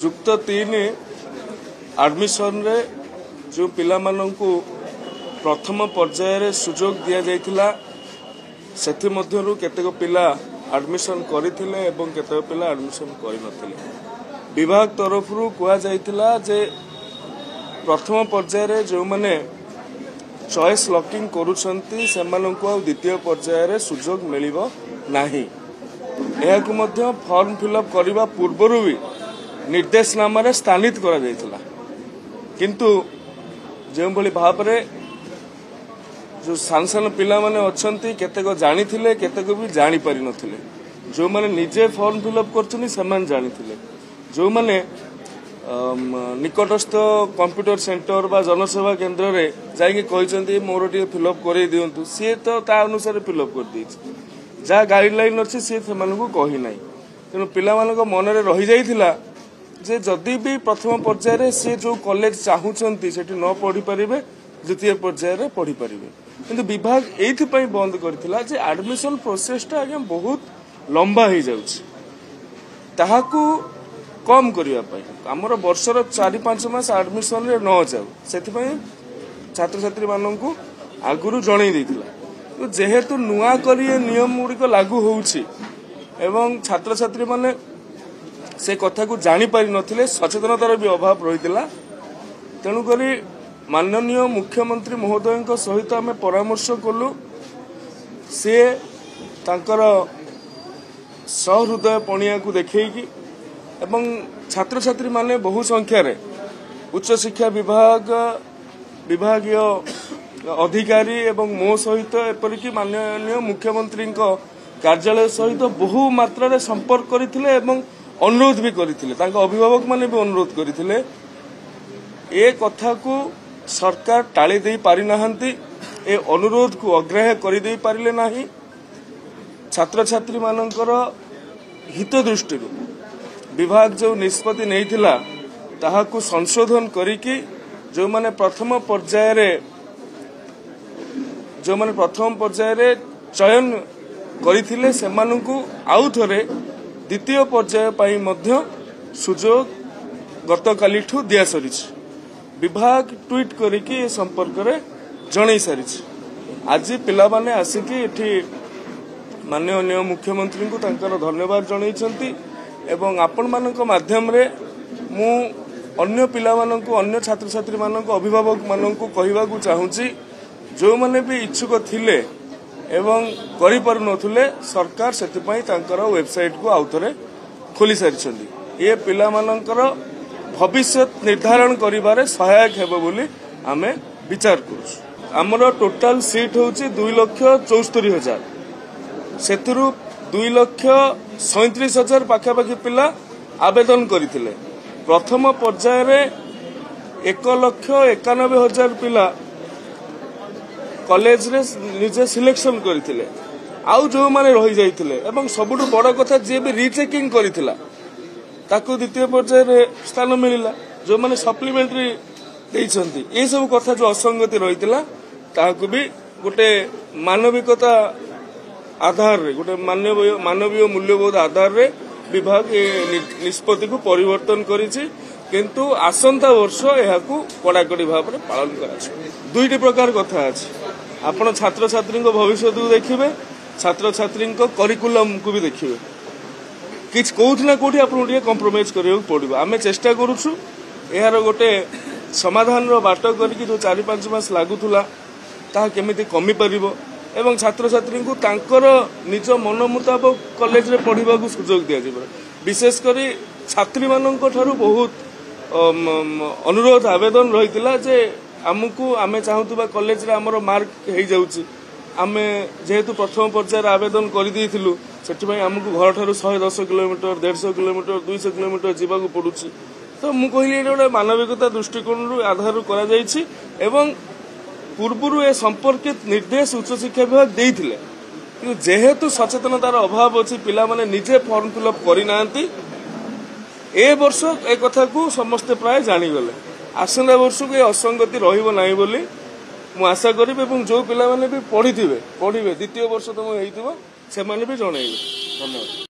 युक्त 3 एडमिशन रे जो पिला माननकु प्रथम पर्यायर सुजोग दिया जायतिला सेथि मध्यरु केतेक पिला एडमिशन करिथिले एवं केतेक पिला एडमिशन करि नथिले। विभाग तरफरु कुआ जायतिला जे प्रथम पर्यायर जो माने चॉइस लॉकिंग करूछंती सेमानकु आ द्वितीय पर्यायर सुजोग मिलिबो नाही। एहाकु मध्य फॉर्म फिलअप करबा पूर्वरु भी निर्देशनामा रे स्थानित करा जायतिला, किंतु जो भली भाव रे जो सांसन पिला माने अछंती केतेक जानिथिले केतेक भी जानि पारि नथिले। जो माने निजे फॉर्म फिलअप करछनी समान जानिथिले, जो माने निकटस्थ कंप्यूटर सेंटर बा जनसेवा केंद्र रे जाई के कहिसंती मोर टी फिलअप करै दियंतु से तो ता अनुसार फिलअप कर दैछि। जा गाइडलाइन अछि से सेमानकु कहि नै, तेनु पिला मानक मन रे रहि जाइथिला जे जदि भी प्रथम पर्यायर रे से जो कॉलेज चाहुचंती सेठी न पढ़ी परिबे द्वितीय पर्यायर रे पढ़ी परिबे। किंतु विभाग एथि पई बंद करथिला जे एडमिशन प्रोसेस टा आगे बहुत लंबा हो जाउछि, ताहाकू कम करिया पई हमर वर्षर 4-5 मास एडमिशन रे न जाउ सेथि पई छात्र छात्री माननकु आगुरु जणै दैथिला। तो जेहेतु नुआ करी नियम गुड़िक लागू होउछि एवं छात्र छात्री माने से कथा को जानी पारि नथिले, सचेतनतार भी अभाव रहितिला। तेणु करी माननीय मुख्यमंत्री महोदय सहित आम परामर्श कलु, से तांकर सहृदय पणिया को देखैकी एवं छात्र छात्री माने बहु संख्या रे उच्च शिक्षा विभागीय अधिकारी एवं मो सहित एपरिक माननीय मुख्यमंत्री कार्यालय सहित बहु मात्रा रे संपर्क करथिले एवं अनुरोध भी करथिले। तांका अभिभावक माने भी अनुरोध करथिले। ए कथा को सरकार टाली दे पारि नाहंती, ए अनुरोध को अग्राह्य करि दे पारिले नाही। छात्र छात्री मानकर हित दृष्टि विभाग जो निष्पत्ति नैथिला ताहाकू संशोधन करिकी जो माने प्रथम पर्यायर चयन करथिले सेमानकु आउ थरे द्वितीय पर्याय पाई मध्य सुजोग गतकालीठू दिया सरिछि। विभाग ट्वीट करिकी ए संपर्क रे जणै सारिछि। आज पिला माने आसिकी एठी माननीय मुख्यमंत्री को तांकर धन्यवाद जणैछंती एवं आपण मानक माध्यम रे मु अन्य पिला माननकु अन्य छात्र छात्री माननकु अभिभावक माननकु कहिबा को चाहूची, जो माने भी इच्छुक थिले एवं करि पारु नथुले सरकार सेति पई तांकर वेबसाइट को आउथरे खोली सारिछंती। ए पिला मानकर भविष्य निर्धारण करिबारे सहायक हेबो बोली आमे विचार करू। हमर टोटल सीट होची 2,74,000, सेथुरु 2,37,000 पाखापाखि पिला आवेदन करथिले। प्रथम पर्यायर रे 1,91,000 पिला कॉलेज रे निजे सिलेक्शन करथिले, आउ जो माने रहि जाइथिले एवं सबुठु बड़ कथा जे भी रीचेकिंग करथिला ताकू द्वितीय पर्यायर रे स्थान मिलिला। जो माने सप्लीमेंटरी देइछंती ए सब कथा जो असंगति रहितिला ताकू भी गोटे मानविकता आधार रे गोटे मानवीय मूल्यबोध आधार रे विभाग निष्पत्ति को परिवर्तन करिछि, किंतु आसंता वर्ष एहाकू कड़ाकड़ी भाव में पालन कराछि। दुईटी प्रकार कथा अछि, आपण छात्र छात्री भविष्य को देखिबे, छात्र छात्री करिकुलम को भी देखिबे। किछ कोउठ ना कोठी आपण टिके कॉम्प्रोमाइज करियो पड़िबो। आमे चेष्टा करूछु एहार गोटे समाधान रो बाट करिकि जो 4-5 मास लागुथुला ता केमिति कमी परिबो एवं छात्र छात्री को तांकर निज मन मुताबक कॉलेज रे पढ़िबा को सुजोग दिया जिवो। विशेष करी छात्री माननक ठारू बहुत अनुरोध आवेदन रहितिला जे आमको आमे चाहूतबा कॉलेज रे हमरो मार्क हेइ जाउची, आमे जेहेतु प्रथम पर्यायर आवेदन करि दैथिलु सेठी पई हमको घर ठारू 110 किलोमीटर 150 किलोमीटर 200 किलोमीटर जीवा को पडुची। तो मु कहिली एटा मानविकता दृष्टिकोण रु आधार करा जाईछि एवं पूर्वरु ए संपर्कित निर्देश उच्च शिक्षा विभाग देइथिले, कि जेहेतु सचेतनतार अभाव अछि पिला माने निजे फॉर्म फिलअप करि नांती। ए वर्ष ए कथा को समस्त प्राय जानी गले, आसंदा वर्ष को ए असंगति रहिबो नाही बोली मु आशा करिबे एवं जो पिला माने भी पढ़िथिबे द्वितीय वर्ष तम हेइथिबो से माने भी जणैबे। धन्यवाद।